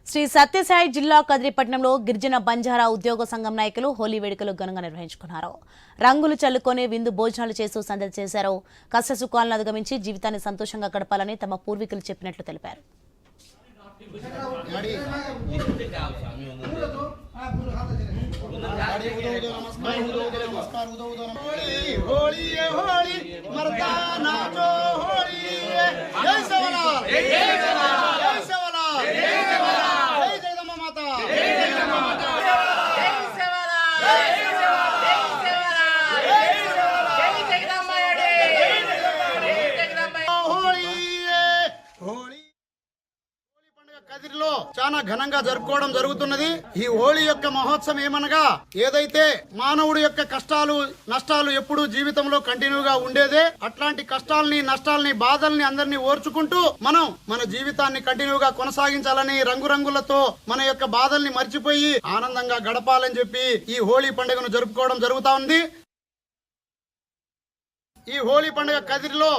శ్రీ సత్యసాయి జిల్లా కదిరిపట్నంలో గిరిజన బంజారా ఉద్యోగ సంఘం నాయకులు హోలీ వేడుకలు ఘనంగా నిర్వహించుకున్నారు. రంగులు చల్లుకొని విందు భోజనాలు చేస్తూ సందడి చేశారు. కష్టసుఖాలను అధిగమించి జీవితాన్ని సంతోషంగా గడపాలని తమ పూర్వీకులు చెప్పినట్లు తెలిపారు. కదిరిలో చాలా ఘనంగా జరుపుకోవడం జరుగుతున్నది. ఈ హోళీ యొక్క మహోత్సవం ఏమనగా, ఏదైతే మానవుడి యొక్క కష్టాలు నష్టాలు ఎప్పుడూ జీవితంలో కంటిన్యూగా ఉండేదే, అట్లాంటి కష్టాలని నష్టాలని బాధల్ని అందరినీ ఓర్చుకుంటూ మనం మన జీవితాన్ని కంటిన్యూగా కొనసాగించాలని, రంగురంగులతో మన యొక్క బాధల్ని మర్చిపోయి ఆనందంగా గడపాలని చెప్పి ఈ హోళీ పండుగను జరుపుకోవడం జరుగుతా ఉంది. ఈ హోళీ పండుగ కదిరిలో